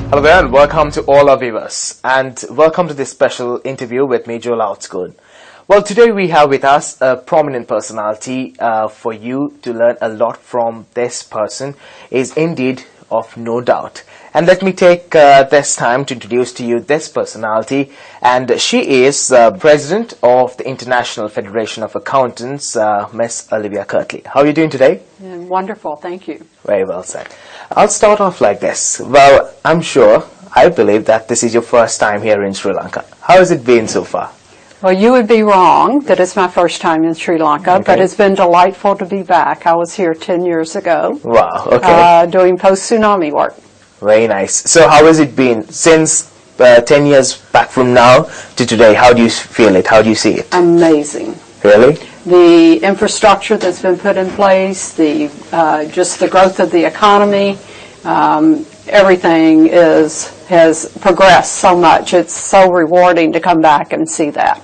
Hello there and welcome to all our viewers and welcome to this special interview with me, Joel Outsgood. Well, today we have with us a prominent personality for you to learn a lot from. This person is indeed of no doubt. And let me take this time to introduce to you this personality, and she is President of the International Federation of Accountants, Miss Olivia Kirtley. How are you doing today? Wonderful, thank you. Very well said. I'll start off like this. Well, I believe that this is your first time here in Sri Lanka. How has it been so far? Well, you would be wrong that it's my first time in Sri Lanka, but it's been delightful to be back. I was here 10 years ago. Wow, okay. Doing post-tsunami work. Very nice. So how has it been since 10 years back from now to today? How do you feel it? How do you see it? Amazing. Really? The infrastructure that's been put in place, just the growth of the economy, everything has progressed so much. It's so rewarding to come back and see that.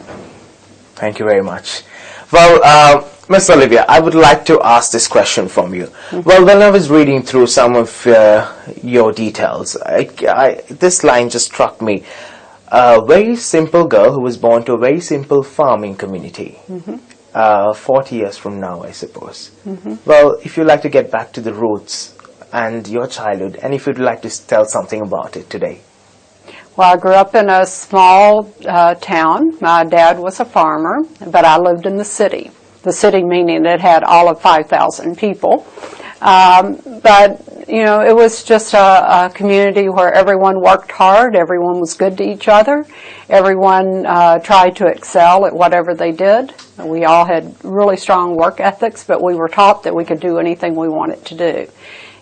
Thank you very much. Well, Miss Olivia, I would like to ask this question from you. Well, when I was reading through some of your details, this line just struck me. A very simple girl who was born to a very simple farming community. 40 years from now, I suppose. Well, if you'd like to get back to the roots and your childhood, and if you'd like to tell something about it today. Well, I grew up in a small town. My dad was a farmer, but I lived in the city. The city meaning it had all of 5,000 people. But, you know, it was just a community where everyone worked hard, everyone was good to each other, everyone tried to excel at whatever they did. We all had really strong work ethics, but we were taught that we could do anything we wanted to do.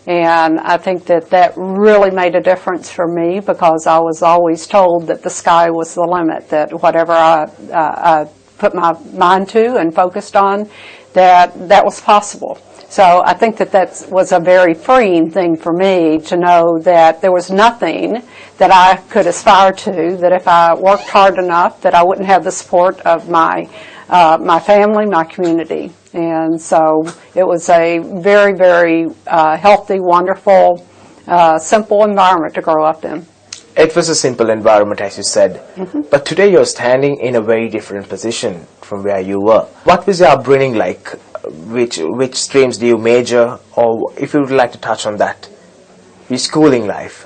And I think that really made a difference for me because I was always told that the sky was the limit, that whatever I put my mind to and focused on, that was possible. So I think that was a very freeing thing for me to know that there was nothing that I could aspire to, that if I worked hard enough, that I wouldn't have the support of my family, my community. And so it was a very, very healthy, wonderful, simple environment to grow up in. It was a simple environment, as you said. But today you're standing in a very different position from where you were. What was your upbringing like? Which streams do you major? Or if you would like to touch on that, your schooling life.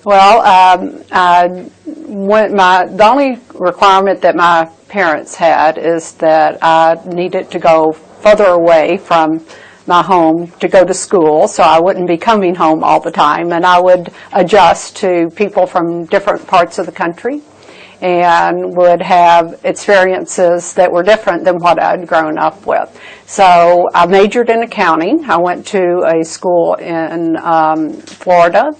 Well, the only requirement that my parents had is that I needed to go further away from my home to go to school, so I wouldn't be coming home all the time, and I would adjust to people from different parts of the country and would have experiences that were different than what I'd grown up with. So I majored in accounting. I went to a school in Florida.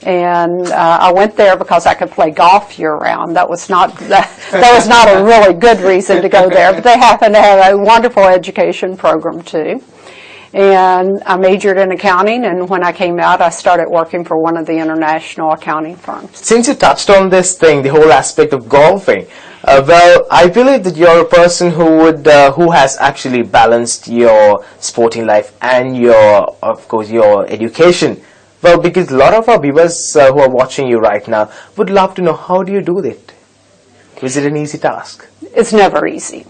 And I went there because I could play golf year-round. That was not a really good reason to go there, but they happened to have a wonderful education program too. And I majored in accounting, and when I came out, I started working for one of the international accounting firms. Since you touched on this thing, the whole aspect of golfing, well, I believe that you're a person who has actually balanced your sporting life and of course, your education. Well, because a lot of our viewers who are watching you right now would love to know, how do you do it? Is it an easy task? It's never easy.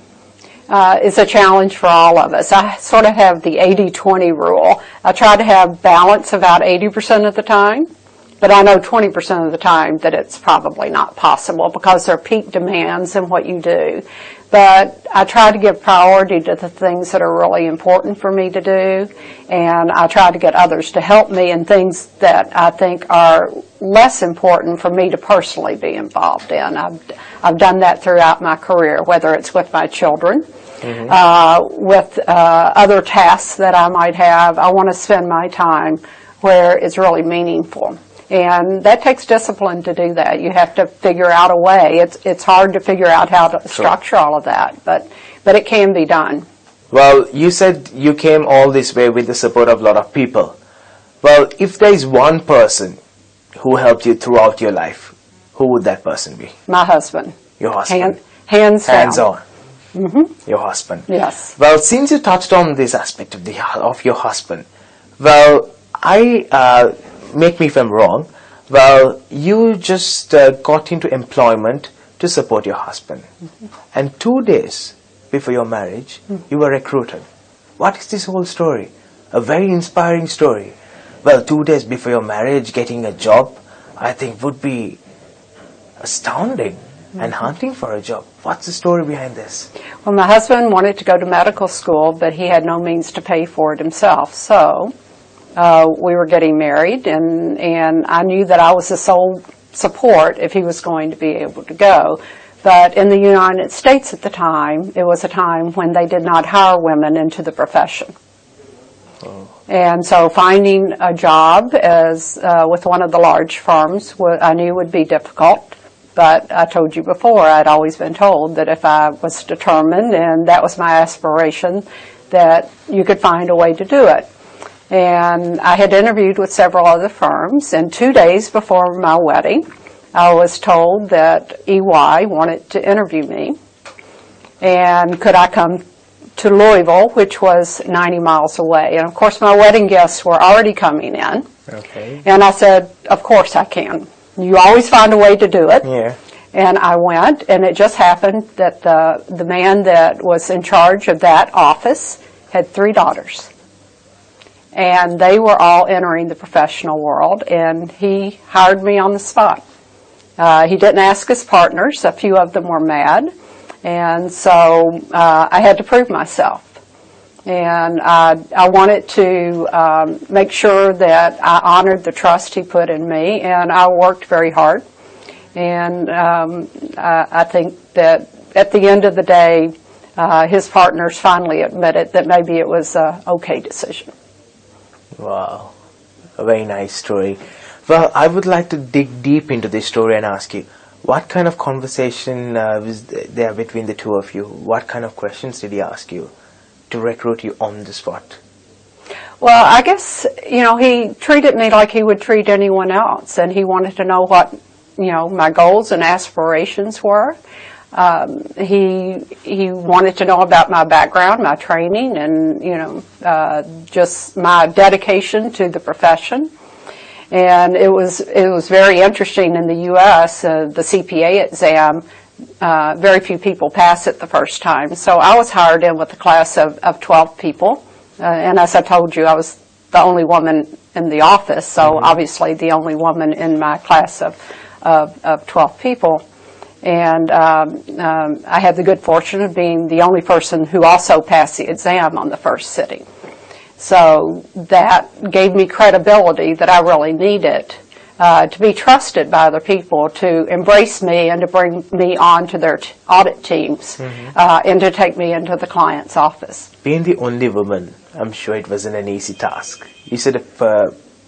It's a challenge for all of us. I sort of have the 80-20 rule. I try to have balance about 80% of the time, but I know 20% of the time that it's probably not possible because there are peak demands in what you do. But I try to give priority to the things that are really important for me to do, and I try to get others to help me in things that I think are less important for me to personally be involved in. I've done that throughout my career, whether it's with my children, with other tasks that I might have. I want to spend my time where it's really meaningful. And that takes discipline to do that. You have to figure out a way. It's hard to figure out how to structure all of that, but it can be done. Well, you said you came all this way with the support of a lot of people. Well, if there is one person who helped you throughout your life, who would that person be? My husband. Your husband? Hands down. Hands on. Your husband. Yes. Well, since you touched on this aspect of your husband, well, make me if I'm wrong, Well, you just got into employment to support your husband. And 2 days before your marriage, you were recruited. What is this whole story? A very inspiring story. Well, 2 days before your marriage, getting a job, I think would be astounding. And hunting for a job. What's the story behind this? Well, my husband wanted to go to medical school, but he had no means to pay for it himself. So we were getting married, and I knew that I was the sole support if he was going to be able to go. But in the United States at the time, it was a time when they did not hire women into the profession. Oh. And so finding a job as with one of the large firms, I knew would be difficult. But I told you before, I'd always been told that if I was determined, and that was my aspiration, that you could find a way to do it. And I had interviewed with several other firms, and 2 days before my wedding, I was told that EY wanted to interview me. And could I come to Louisville, which was 90 miles away. And of course, my wedding guests were already coming in. Okay. And I said, of course I can. You always find a way to do it. Yeah. And I went, and it just happened that the man that was in charge of that office had 3 daughters. And they were all entering the professional world, and he hired me on the spot. He didn't ask his partners. A few of them were mad. And so I had to prove myself. And I wanted to make sure that I honored the trust he put in me, and I worked very hard. And I think that at the end of the day, his partners finally admitted that maybe it was an okay decision. Wow, a very nice story. Well, I would like to dig deep into this story and ask you, what kind of conversation was there between the two of you? What kind of questions did he ask you to recruit you on the spot? Well, I guess, he treated me like he would treat anyone else, and he wanted to know what, my goals and aspirations were. He wanted to know about my background, my training, and, just my dedication to the profession. And it was very interesting in the U.S., the CPA exam. Very few people pass it the first time. So I was hired in with a class of 12 people. And as I told you, I was the only woman in the office, so obviously the only woman in my class of 12 people. And I had the good fortune of being the only person who also passed the exam on the first sitting. So that gave me credibility that I really needed. To be trusted by other people, to embrace me and to bring me on to their audit teams, and to take me into the client's office. Being the only woman, I'm sure it wasn't an easy task. You said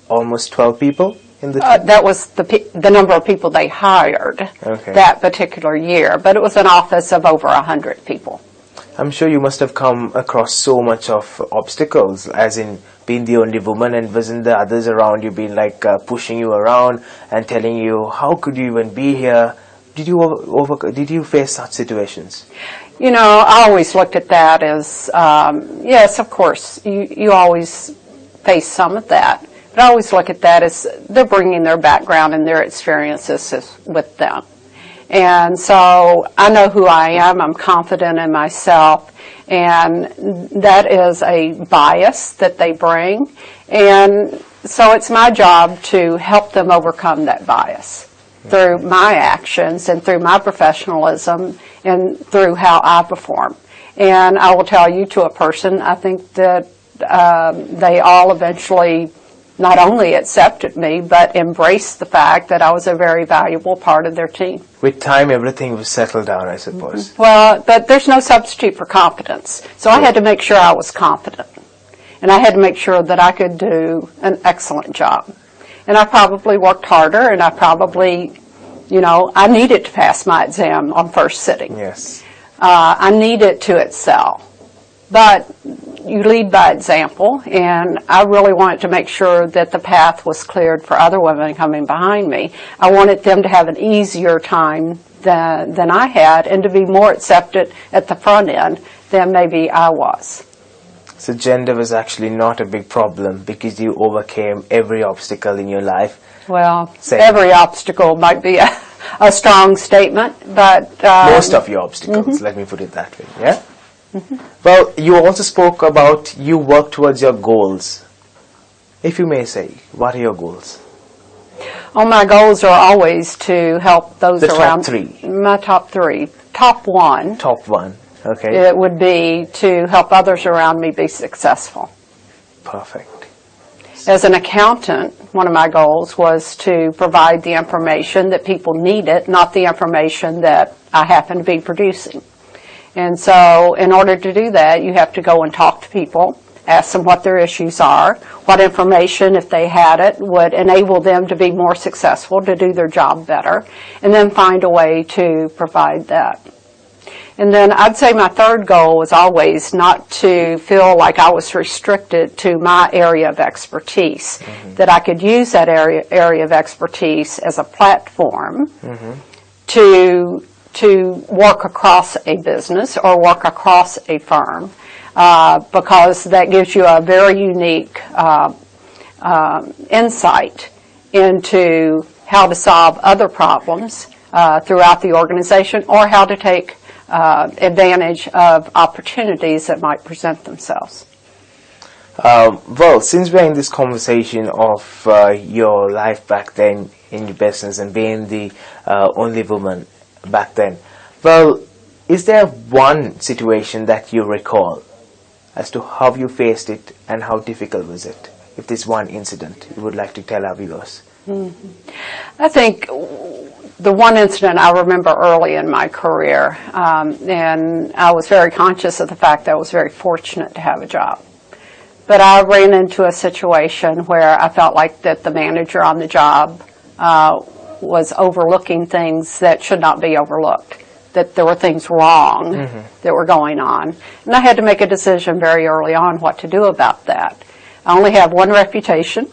almost 12 people in the team? That was the number of people they hired that particular year, but it was an office of over 100 people. I'm sure you must have come across so much of obstacles, as in being the only woman, and wasn't the others around you being like pushing you around and telling you, how could you even be here? Did you face such situations? I always looked at that as, yes, of course, you always face some of that. But I always look at that as they're bringing their background and their experiences with them. And so I know who I am, I'm confident in myself, and that is a bias that they bring. And so it's my job to help them overcome that bias through my actions and through my professionalism and through how I perform. And I will tell you, to a person, I think that they all eventually not only accepted me, but embraced the fact that I was a very valuable part of their team. With time, everything was settled down, I suppose. Well, but there's no substitute for confidence. So I had to make sure I was confident. And I had to make sure that I could do an excellent job. And I probably worked harder, and I probably, I needed to pass my exam on first sitting. Yes. I needed to excel. But you lead by example, and I really wanted to make sure that the path was cleared for other women coming behind me. I wanted them to have an easier time than I had, and to be more accepted at the front end than maybe I was. So gender was actually not a big problem because you overcame every obstacle in your life Well, Same. every obstacle might be a strong statement, but... Most of your obstacles, let me put it that way, yeah? Well, you also spoke about you work towards your goals. If you may say, what are your goals? Oh, my goals are always to help those The around... top three. My top three. Top one. Top one, okay. It would be to help others around me be successful. Perfect. As an accountant, one of my goals was to provide the information that people needed, not the information that I happen to be producing. And so in order to do that, you have to go and talk to people, ask them what their issues are, what information, if they had it, would enable them to be more successful, to do their job better, and then find a way to provide that. And then I'd say my third goal was always not to feel like I was restricted to my area of expertise, that I could use that area of expertise as a platform to work across a business or work across a firm, because that gives you a very unique insight into how to solve other problems throughout the organization, or how to take advantage of opportunities that might present themselves. Well, since we're in this conversation of your life back then in your business and being the only woman back then, well, is there one situation that you recall as to how you faced it and how difficult was it? If there's one incident you would like to tell our viewers. I think the one incident I remember early in my career, and I was very conscious of the fact that I was very fortunate to have a job. But I ran into a situation where I felt like that the manager on the job was overlooking things that should not be overlooked, that there were things wrong that were going on. And I had to make a decision very early on what to do about that. I only have one reputation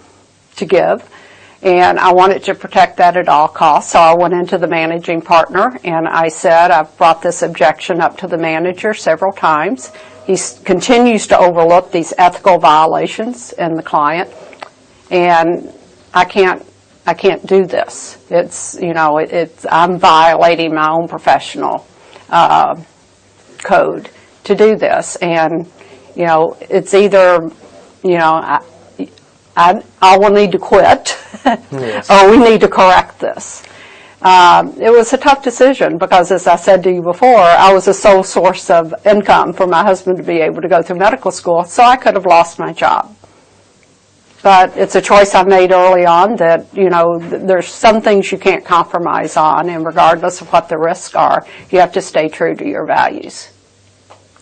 to give, and I wanted to protect that at all costs. So I went into the managing partner and I said, I've brought this objection up to the manager several times. He continues to overlook these ethical violations in the client, and I can't do this. It's, I'm violating my own professional code to do this. And, it's either, I will need to quit Yes. or we need to correct this. It was a tough decision because, as I said to you before, I was a sole source of income for my husband to be able to go through medical school, so I could have lost my job. But it's a choice I made early on that, there's some things you can't compromise on, and regardless of what the risks are, you have to stay true to your values.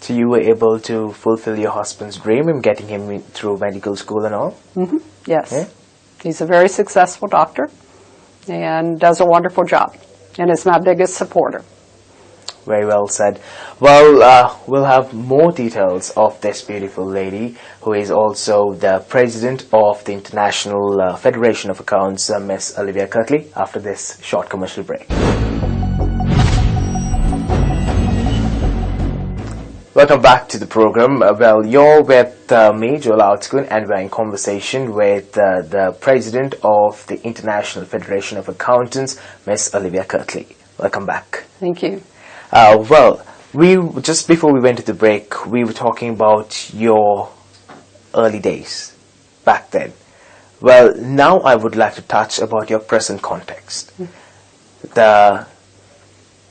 So you were able to fulfill your husband's dream in getting him through medical school and all? Yes. Yeah? He's a very successful doctor and does a wonderful job, and is my biggest supporter. Very well said. Well, we'll have more details of this beautiful lady, who is also the president of the International Federation of Accounts, Miss Olivia Kirtley, after this short commercial break. Welcome back to the program. Well, you're with me, Joel Outscoon, and we're in conversation with the president of the International Federation of Accountants, Miss Olivia Kirtley. Welcome back. Thank you. Well, just before we went to the break, we were talking about your early days back then. Well, now I would like to touch about your present context. The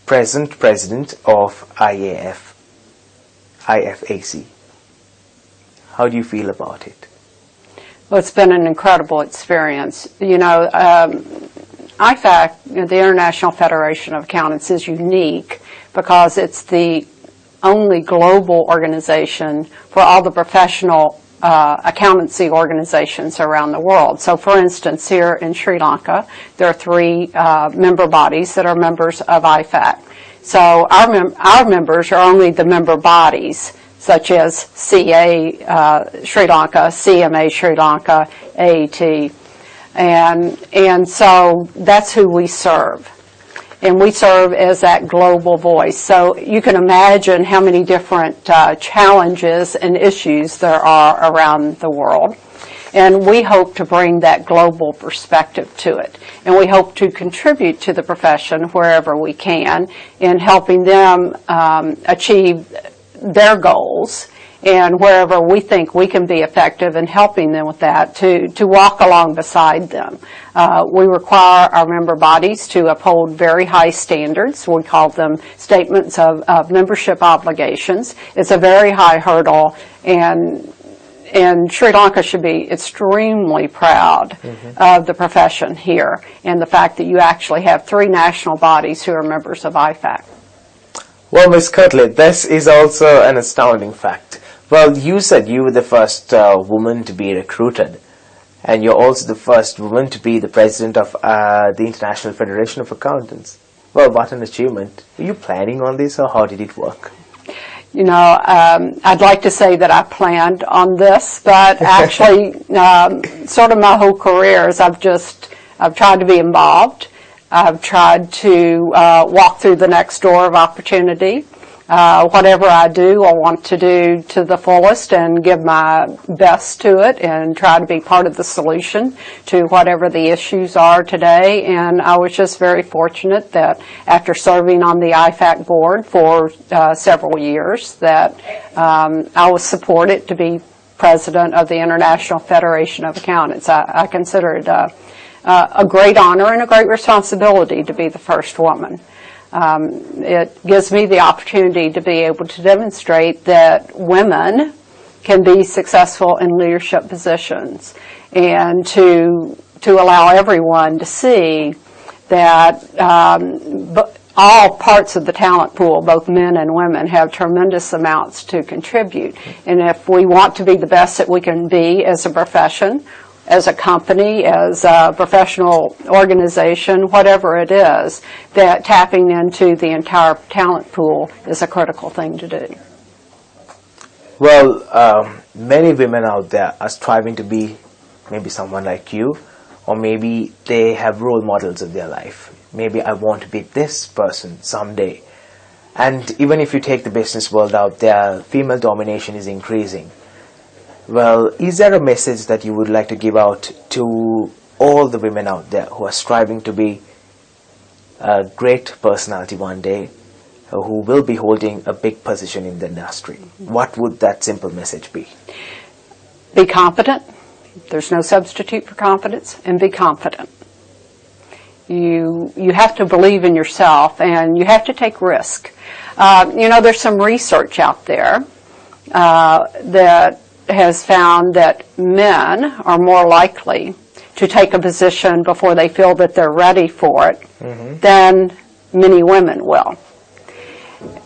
present president of IFAC. How do you feel about it? Well, it's been an incredible experience. IFAC, the International Federation of Accountants, is unique because it's the only global organization for all the professional accountancy organizations around the world. So, for instance, here in Sri Lanka, there are 3 member bodies that are members of IFAC. So our members are only the member bodies, such as CA Sri Lanka, CMA Sri Lanka, AET, and so that's who we serve. And we serve as that global voice. So you can imagine how many different challenges and issues there are around the world. And we hope to bring that global perspective to it. And we hope to contribute to the profession wherever we can in helping them achieve their goals, and wherever we think we can be effective in helping them with that, to walk along beside them. We require our member bodies to uphold very high standards. We call them statements of membership obligations. It's a very high hurdle, and Sri Lanka should be extremely proud of the profession here and the fact that you actually have 3 national bodies who are members of IFAC. Well, Ms. Kirtley, this is also an astounding fact. Well, you said you were the first woman to be recruited, and you're also the first woman to be the president of the International Federation of Accountants. Well, what an achievement. Were you planning on this, or how did it work? You know, I'd like to say that I planned on this, but actually, sort of my whole career is I've tried to be involved. I've tried to walk through the next door of opportunity. Whatever I do, I want to do to the fullest and give my best to it and try to be part of the solution to whatever the issues are today. And I was just very fortunate that after serving on the IFAC board for several years, that I was supported to be president of the International Federation of Accountants. I consider it a great honor and a great responsibility to be the first woman. It gives me the opportunity to be able to demonstrate that women can be successful in leadership positions, and to allow everyone to see that all parts of the talent pool, both men and women, have tremendous amounts to contribute. And if we want to be the best that we can be as a profession, as a company, as a professional organization, whatever it is, that tapping into the entire talent pool is a critical thing to do. Well, many women out there are striving to be maybe someone like you, or maybe they have role models of their life. Maybe I want to be this person someday. And even if you take the business world out there, female domination is increasing. Well, is there a message that you would like to give out to all the women out there who are striving to be a great personality one day, who will be holding a big position in the industry? What would that simple message be? Be confident. There's no substitute for confidence. And be confident. You have to believe in yourself, and you have to take risk. You know, there's some research out there that has found that men are more likely to take a position before they feel that they're ready for it than many women will.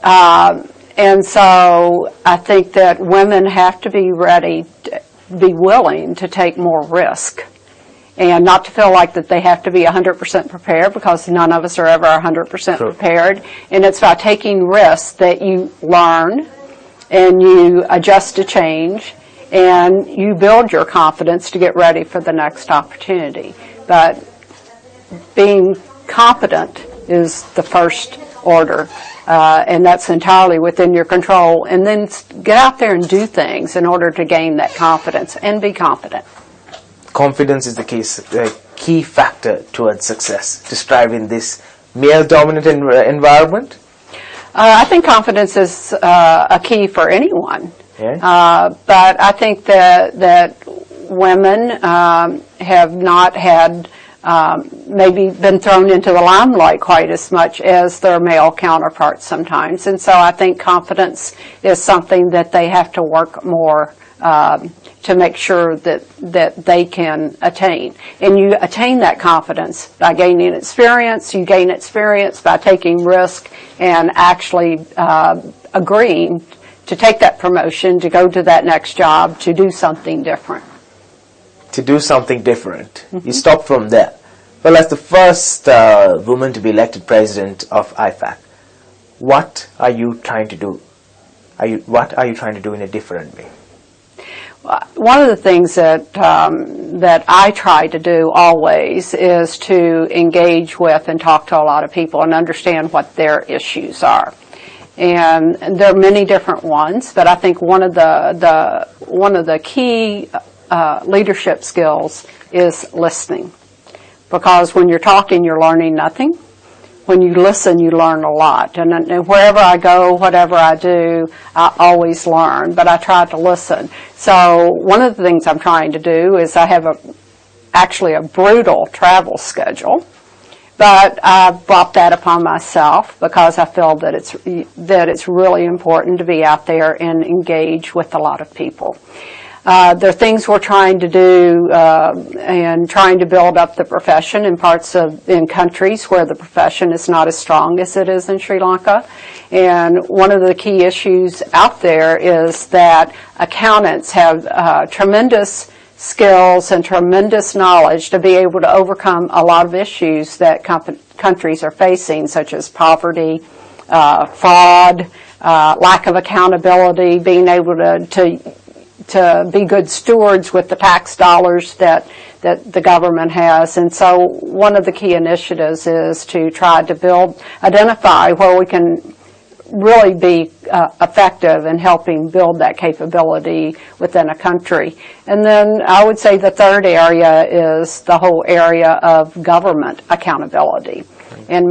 And so I think that women have to be ready, be willing to take more risk, and not to feel like that they have to be 100% prepared, because none of us are ever 100% prepared. And it's by taking risks that you learn and you adjust to change, and you build your confidence to get ready for the next opportunity. But being competent is the first order, and that's entirely within your control. And then get out there and do things in order to gain that confidence, and be confident. Confidence is the key factor towards success to strive in this male-dominant environment? I think confidence is a key for anyone. Yeah. But I think that women have not had maybe been thrown into the limelight quite as much as their male counterparts sometimes. And so I think confidence is something that they have to work more to make sure that they can attain. And you attain that confidence by gaining experience. You gain experience by taking risk and actually agreeing to take that promotion, to go to that next job, to do something different. To do something different. You stop from there. Well, as the first woman to be elected president of IFAC, what are you trying to do? What are you trying to do in a different way? One of the things that I try to do always is to engage with and talk to a lot of people and understand what their issues are. And there are many different ones, but I think one of the key leadership skills is listening. Because when you're talking, you're learning nothing. When you listen, you learn a lot. And wherever I go, whatever I do, I always learn, but I try to listen. So one of the things I'm trying to do is I have actually a brutal travel schedule. But I've brought that upon myself because I feel that it's really important to be out there and engage with a lot of people. There are things we're trying to do and trying to build up the profession in countries where the profession is not as strong as it is in Sri Lanka. And one of the key issues out there is that accountants have tremendous skills and tremendous knowledge to be able to overcome a lot of issues that countries are facing, such as poverty, fraud, lack of accountability, being able to be good stewards with the tax dollars that the government has. And so one of the key initiatives is to try to identify where we can really be effective in helping build that capability within a country. And then I would say the third area is the whole area of government accountability and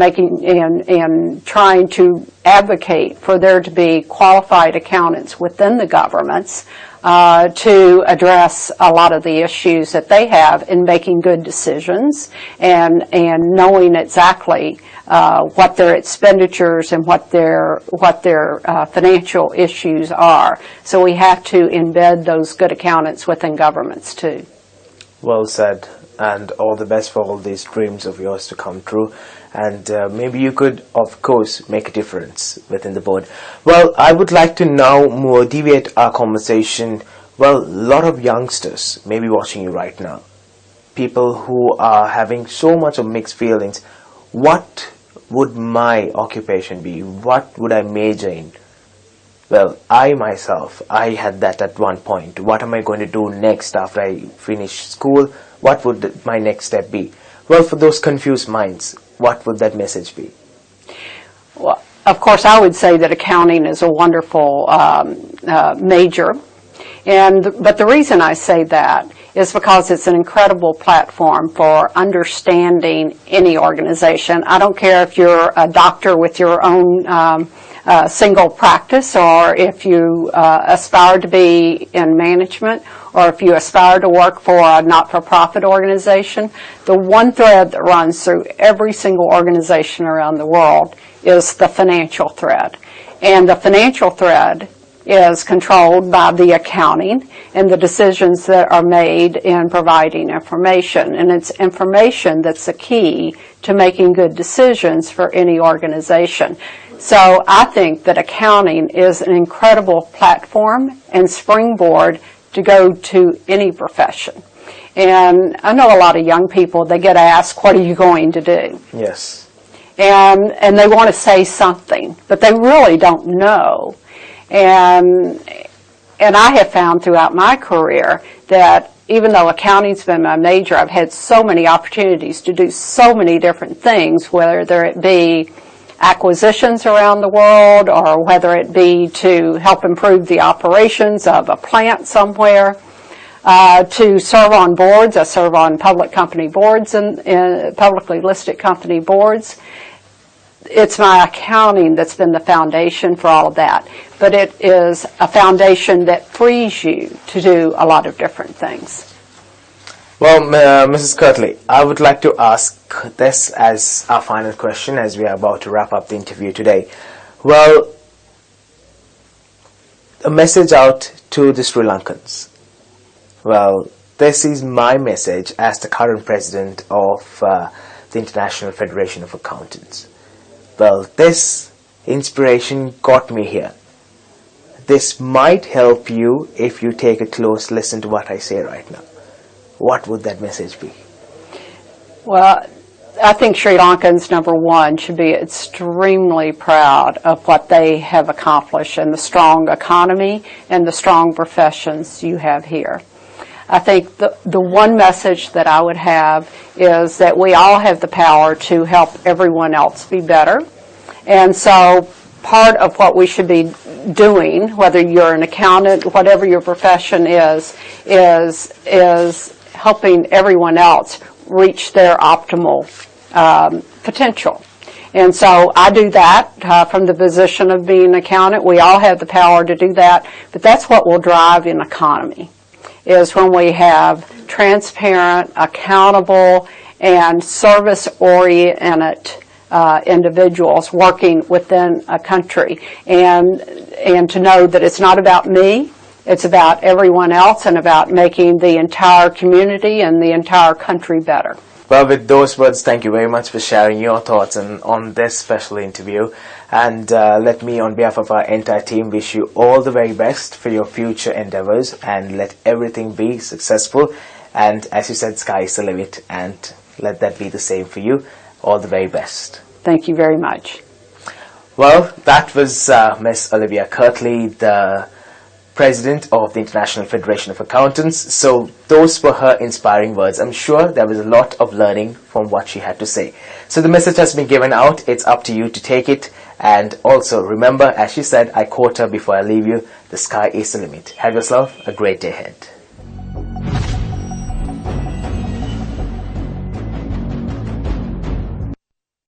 trying to advocate for there to be qualified accountants within the governments to address a lot of the issues that they have in making good decisions and knowing exactly what their expenditures and what their financial issues are. So we have to embed those good accountants within governments too. Well said, and all the best for all these dreams of yours to come true. And maybe you could, of course, make a difference within the board. Well, I would like to now more deviate our conversation. Well, a lot of youngsters may be watching you right now. People who are having so much of mixed feelings. What would my occupation be? What would I major in? Well, I myself, I had that at one point. What am I going to do next after I finish school? What would my next step be? Well, for those confused minds, what would that message be? Well, of course, I would say that accounting is a wonderful major. But the reason I say that is because it's an incredible platform for understanding any organization. I don't care if you're a doctor with your own single practice, or if you aspire to be in management, or if you aspire to work for a not-for-profit organization. The one thread that runs through every single organization around the world is the financial thread. And the financial thread is controlled by the accounting and the decisions that are made in providing information. And it's information that's the key to making good decisions for any organization. So I think that accounting is an incredible platform and springboard to go to any profession. And I know a lot of young people, they get asked, what are you going to do? Yes. And they want to say something, but they really don't know. And I have found throughout my career that even though accounting's been my major, I've had so many opportunities to do so many different things, whether it be acquisitions around the world or whether it be to help improve the operations of a plant somewhere, to serve on boards. I serve on public company boards and publicly listed company boards. It's my accounting that's been the foundation for all of that. But it is a foundation that frees you to do a lot of different things. Well, Mrs. Kirtley, I would like to ask this as our final question as we are about to wrap up the interview today. Well, a message out to the Sri Lankans. Well, this is my message as the current president of the International Federation of Accountants. Well, this inspiration got me here. This might help you if you take a close listen to what I say right now. What would that message be? Well, I think Sri Lankans, number one, should be extremely proud of what they have accomplished and the strong economy and the strong professions you have here. I think the one message that I would have is that we all have the power to help everyone else be better. And so part of what we should be doing, whether you're an accountant, whatever your profession is helping everyone else reach their optimal potential. And so I do that from the position of being an accountant. We all have the power to do that, but that's what will drive an economy, is when we have transparent, accountable, and service-oriented individuals working within a country, and to know that it's not about me, it's about everyone else and about making the entire community and the entire country better. Well, with those words, thank you very much for sharing your thoughts on this special interview. And let me, on behalf of our entire team, wish you all the very best for your future endeavors, and let everything be successful. And as you said, sky is the limit, and let that be the same for you. All the very best. Thank you very much. Well, that was Miss Olivia Kirtley, the President of the International Federation of Accountants. So those were her inspiring words. I'm sure there was a lot of learning from what she had to say. So the message has been given out. It's up to you to take it. And also remember, as she said, I quote her before I leave you, the sky is the limit. Have yourself a great day ahead.